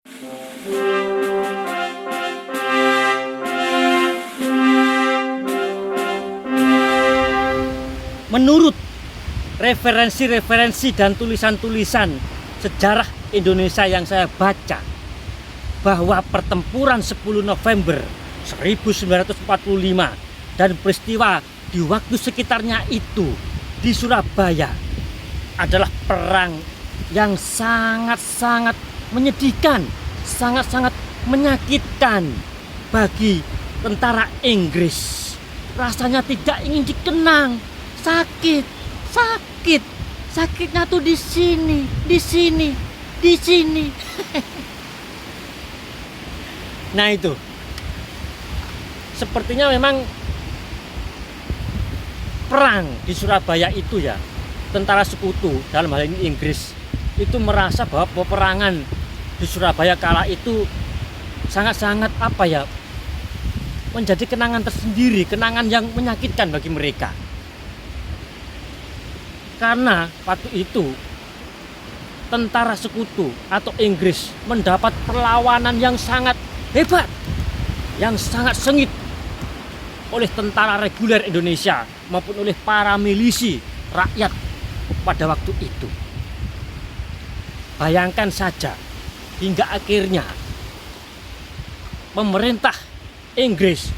Menurut referensi-referensi dan tulisan-tulisan sejarah Indonesia yang saya baca, bahwa pertempuran 10 November 1945 dan peristiwa di waktu sekitarnya itu di Surabaya adalah perang yang sangat-sangat menyedihkan, sangat-sangat menyakitkan bagi tentara Inggris. Rasanya tidak ingin dikenang. Sakit, sakitnya tuh di sini. Nah itu, sepertinya memang perang di Surabaya itu ya, tentara sekutu dalam hal ini Inggris itu merasa bahwa peperangan di Surabaya kala itu sangat-sangat menjadi kenangan tersendiri, kenangan yang menyakitkan bagi mereka. Karena waktu itu tentara sekutu atau Inggris mendapat perlawanan yang sangat hebat, yang sangat sengit oleh tentara reguler Indonesia maupun oleh para milisi rakyat pada waktu itu. Bayangkan saja, hingga akhirnya pemerintah Inggris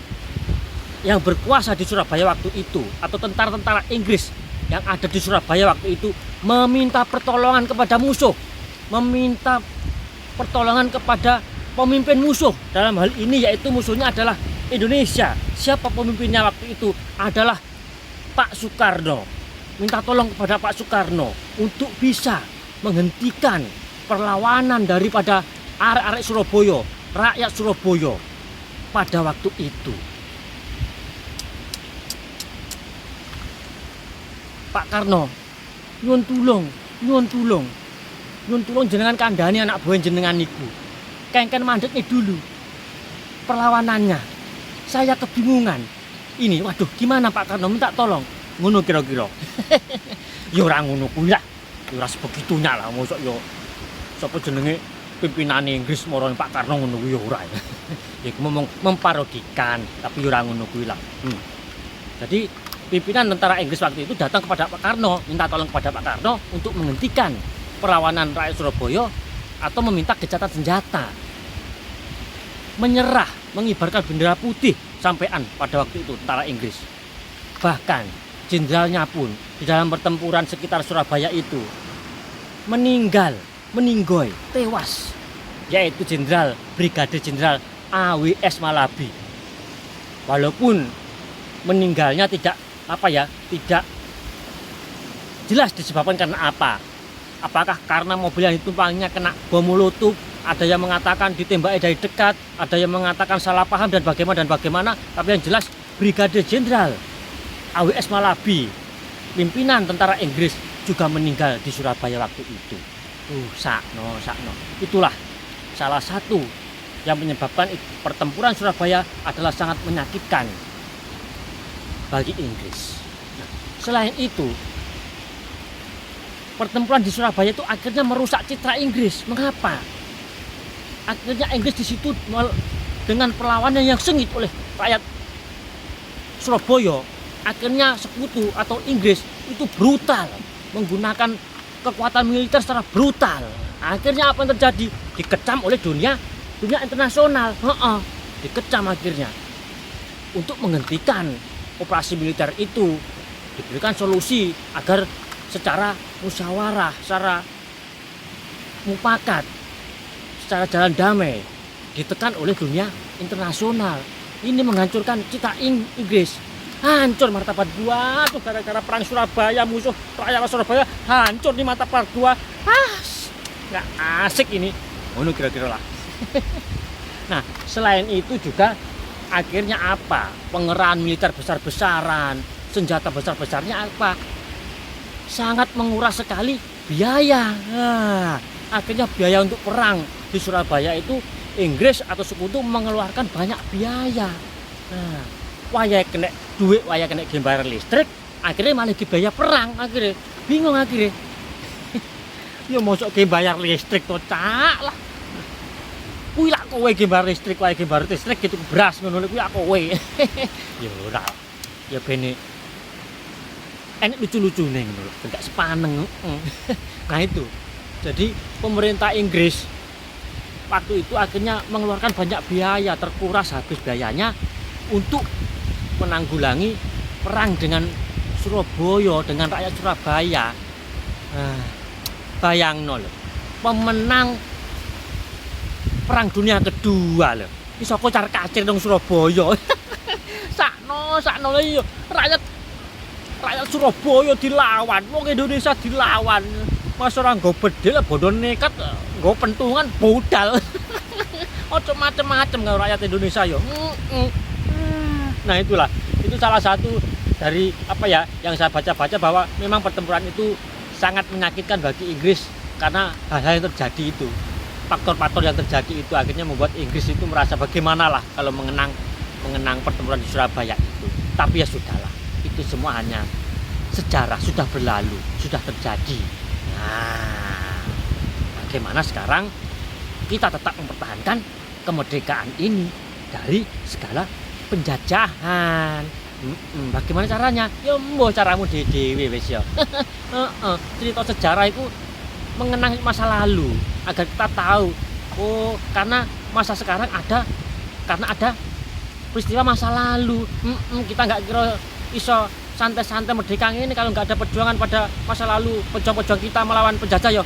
yang berkuasa di Surabaya waktu itu, atau tentara-tentara Inggris yang ada di Surabaya waktu itu, meminta pertolongan kepada musuh, meminta pertolongan kepada pemimpin musuh. Dalam hal ini yaitu musuhnya adalah Indonesia. Siapa pemimpinnya waktu itu? Adalah Pak Soekarno. Minta tolong kepada Pak Soekarno untuk bisa menghentikan perlawanan daripada arek-arek Surabaya, rakyat Surabaya pada waktu itu. Pak Karno, nyuwun tulung jenengan kandhani anak buah jenengan niku. Kengken mandek nih dulu perlawanannya. Saya kebingungan. Ini, waduh, gimana Pak Karno, minta tolong. Ngono kira-kira. Ya ora ngono kuwi lah. Ya ora sebegitunya lah, mosok yo sapa jenenge pimpinan Inggris marani Pak Karno ngono kuwi ya ora. Ya memparodikan, tapi ya ora ngono kuwi lah. Jadi pimpinan tentara Inggris waktu itu datang kepada Pak Karno, minta tolong kepada Pak Karno untuk menghentikan perlawanan rakyat Surabaya atau meminta gencatan senjata, menyerah, mengibarkan bendera putih sampean pada waktu itu tentara Inggris. Bahkan jenderalnya pun di dalam pertempuran sekitar Surabaya itu meninggoy, tewas, yaitu Jenderal Brigadir Jenderal A.W.S. Malabi. Walaupun meninggalnya tidak tidak jelas disebabkan karena apa. Apakah karena mobil yang ditumpangnya kena bom molotov, ada yang mengatakan ditembaki dari dekat, ada yang mengatakan salah paham dan bagaimana. Tapi yang jelas Brigadir Jenderal A.W.S. Malabi, pimpinan tentara Inggris, juga meninggal di Surabaya waktu itu. Sakno. Itulah salah satu yang menyebabkan pertempuran Surabaya adalah sangat menyakitkan bagi Inggris. Nah, selain itu, pertempuran di Surabaya itu akhirnya merusak citra Inggris. Mengapa? Akhirnya Inggris di situ dengan perlawanan yang sengit oleh rakyat Surabaya, akhirnya sekutu atau Inggris itu brutal, menggunakan kekuatan militer secara brutal. Akhirnya apa yang terjadi? Dikecam oleh dunia internasional. Dikecam akhirnya. Untuk menghentikan operasi militer itu, diberikan solusi agar secara musyawarah, secara mufakat, secara jalan damai ditekan oleh dunia internasional. Ini menghancurkan citra Inggris. Hancur martabat gua tuh gara-gara perang Surabaya, musuh rakyat Surabaya hancur di martabat gua. Nggak asik ini. Ngono kira-kira lah. Nah, selain itu juga akhirnya apa? Pengerahan militer besar-besaran, senjata besar-besarnya apa? Sangat menguras sekali biaya. Akhirnya biaya untuk perang di Surabaya itu Inggris atau sekutu mengeluarkan banyak biaya. Waya kena duit, waya kena bayar listrik, akhirnya malah dibayar perang. Akhirnya bingung akhirnya. Ya mosok bayar listrik to cak lah. kuwi lak kowe gambar listrik wae gambar listrik gitu beras ngono kuwi lak kowe. Ya ora. Ya bene enek lucu-lucune ngono lho, enggak sepaneng. Nah itu. Jadi pemerintah Inggris waktu itu akhirnya mengeluarkan banyak biaya, terkuras habis biayanya untuk menanggulangi perang dengan Surabaya, dengan rakyat Surabaya. Bayangno lho, pemenang Perang Dunia Kedua lho. Iso kocar kacir nang Surabaya. sakno lho iya. Rakyat Surabaya dilawan, wong Indonesia dilawan. Mas ora nggo bedil bondo nekat nggo pentungan budal. Ojo macem-macem karo rakyat Indonesia yo. Nah itulah, itu salah satu dari apa ya yang saya baca-baca bahwa memang pertempuran itu sangat menyakitkan bagi Inggris karena hal-hal yang terjadi itu. Faktor-faktor yang terjadi itu akhirnya membuat Inggris itu merasa bagaimanalah kalau mengenang pertempuran di Surabaya itu. Tapi ya sudahlah, itu semua hanya sejarah, sudah berlalu, sudah terjadi. Nah, bagaimana sekarang kita tetap mempertahankan kemerdekaan ini dari segala penjajahan. Bagaimana caranya? Ya mboh caramu dhewe wis ya. Cerita sejarah itu mengenang masa lalu agar kita tahu oh karena masa sekarang ada karena ada peristiwa masa lalu. Kita nggak kira iso santai-santai merdeka ini kalau nggak ada perjuangan pada masa lalu, pejuang-pejuang kita melawan penjajah ya.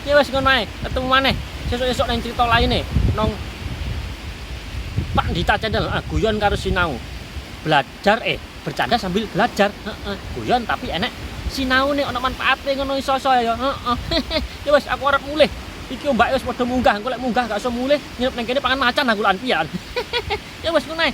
Ya wes ngono ae, ketemu maneh sesuk-esuk nang cerita lainnya nong Pak Dita Channel. Guyon karo sinau. Belajar bercanda sambil belajar. Guyon tapi enek sinaune ana manfaate ngono iso-iso ya. Ya wes aku arep mulih. Iki mbak wis padha munggah, engko lek munggah gak iso mulih, nginep nang kene pangan macan aku lan pian. Ya wes ngono ae.